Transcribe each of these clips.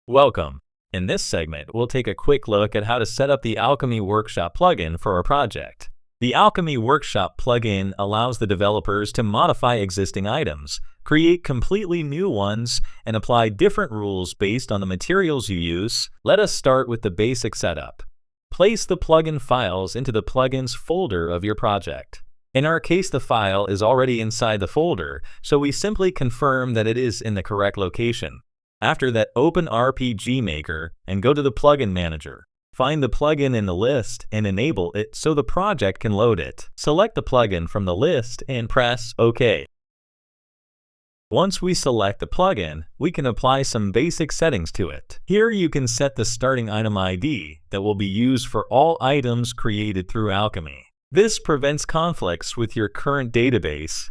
Welcome. In this segment, we'll take a quick look at how to set up the Alchemy Workshop plugin for a project. The Alchemy Workshop plugin allows the developers to modify existing items, create completely new ones, and apply different rules based on the materials you use. Let us start with the basic setup. Place the plugin files into the plugins folder of your project. In our case, the file is already inside the folder, so we simply confirm that it is in the correct location. After that, open RPG Maker and go to the Plugin Manager. Find the plugin in the list and enable it so the project can load it. Select the plugin from the list and press OK. Once we select the plugin, we can apply some basic settings to it. Here you can set the starting item ID that will be used for all items created through Alchemy. This prevents conflicts with your current database.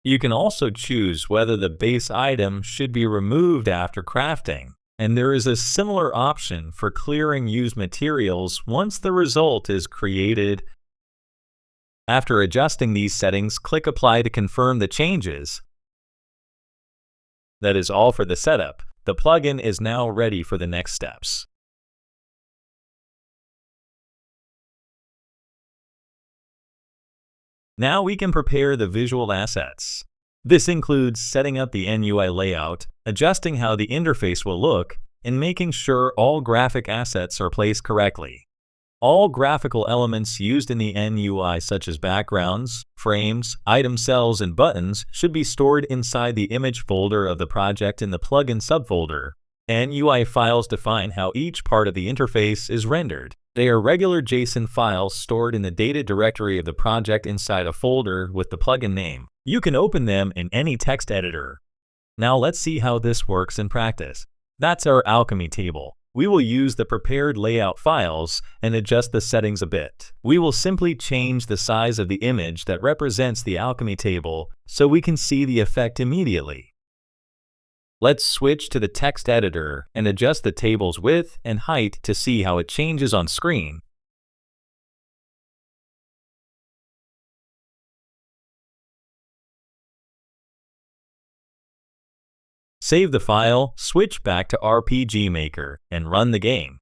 You can also choose whether the base item should be removed after crafting, and there is a similar option for clearing used materials once the result is created. After adjusting these settings, click Apply to confirm the changes. That is all for the setup. The plugin is now ready for the next steps. Now we can prepare the visual assets. This includes setting up the NUI layout, adjusting how the interface will look, and making sure all graphic assets are placed correctly. All graphical elements used in the NUI, such as backgrounds, frames, item cells, and buttons, should be stored inside the image folder of the project in the plugin subfolder. NUI files define how each part of the interface is rendered. They are regular JSON files stored in the data directory of the project inside a folder with the plugin name. You can open them in any text editor. Now let's see how this works in practice. That's our Alchemy table. We will use the prepared layout files and adjust the settings a bit. We will simply change the size of the image that represents the Alchemy table so we can see the effect immediately. Let's switch to the text editor and adjust the table's width and height to see how it changes on screen. Save the file, switch back to RPG Maker, and run the game.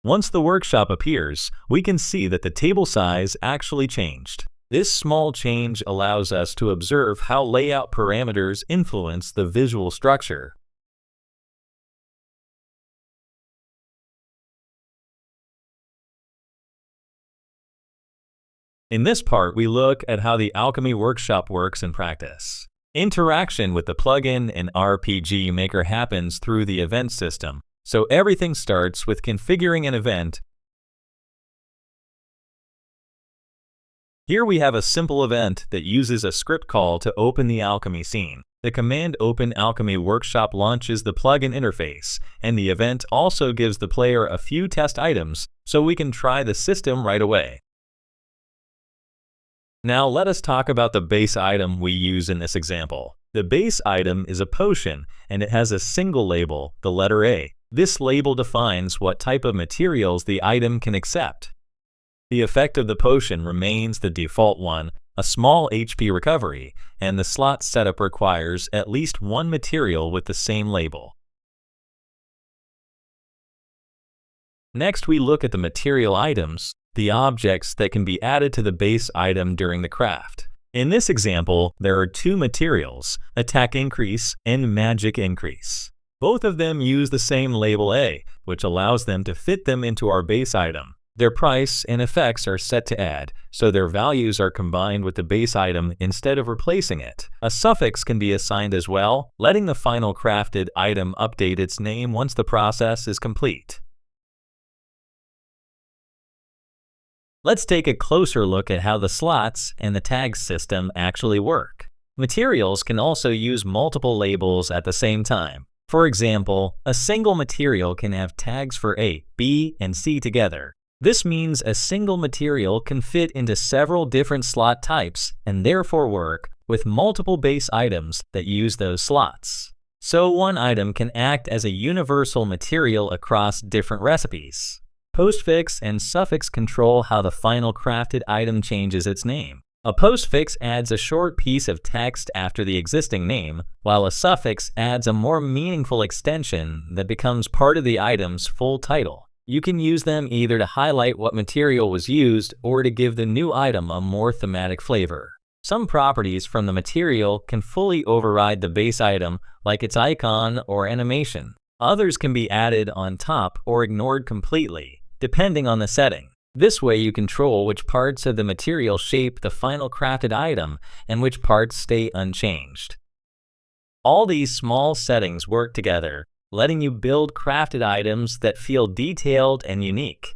Once the workshop appears, we can see that the table size actually changed. This small change allows us to observe how layout parameters influence the visual structure. In this part, we look at how the Alchemy Workshop works in practice. Interaction with the plugin and RPG Maker happens through the event system. So everything starts with configuring an event. Here we have a simple event that uses a script call to open the Alchemy scene. The command Open Alchemy Workshop launches the plugin interface, and the event also gives the player a few test items so we can try the system right away. Now let us talk about the base item we use in this example. The base item is a potion, and it has a single label, the letter A. This label defines what type of materials the item can accept. The effect of the potion remains the default one, a small HP recovery, and the slot setup requires at least one material with the same label. Next, we look at the material items, the objects that can be added to the base item during the craft. In this example, there are two materials, Attack Increase and Magic Increase. Both of them use the same label A, which allows them to fit them into our base item. Their price and effects are set to add, so their values are combined with the base item instead of replacing it. A suffix can be assigned as well, letting the final crafted item update its name once the process is complete. Let's take a closer look at how the slots and the tag system actually work. Materials can also use multiple labels at the same time. For example, a single material can have tags for A, B, and C together. This means a single material can fit into several different slot types and therefore work with multiple base items that use those slots. So one item can act as a universal material across different recipes. Postfix and suffix control how the final crafted item changes its name. A postfix adds a short piece of text after the existing name, while a suffix adds a more meaningful extension that becomes part of the item's full title. You can use them either to highlight what material was used or to give the new item a more thematic flavor. Some properties from the material can fully override the base item, like its icon or animation. Others can be added on top or ignored completely, depending on the setting. This way you control which parts of the material shape the final crafted item and which parts stay unchanged. All these small settings work together, letting you build crafted items that feel detailed and unique.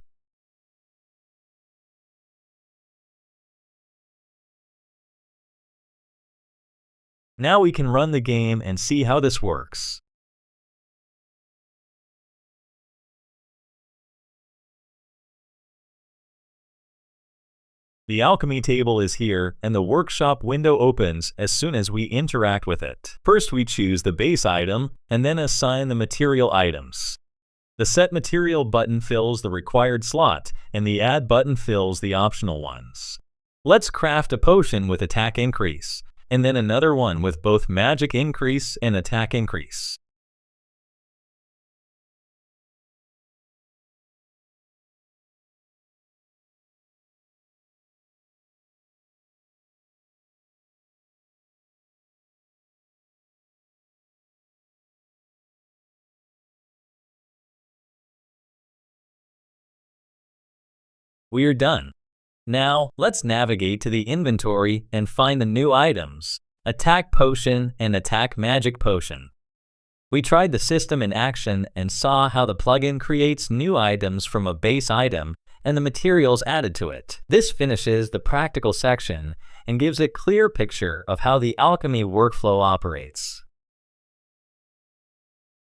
Now we can run the game and see how this works. The alchemy table is here, and the workshop window opens as soon as we interact with it. First, we choose the base item, and then assign the material items. The Set Material button fills the required slot, and the Add button fills the optional ones. Let's craft a potion with attack increase, and then another one with both magic increase and attack increase. We are done. Now, let's navigate to the inventory and find the new items, Attack Potion and Attack Magic Potion. We tried the system in action and saw how the plugin creates new items from a base item and the materials added to it. This finishes the practical section and gives a clear picture of how the alchemy workflow operates.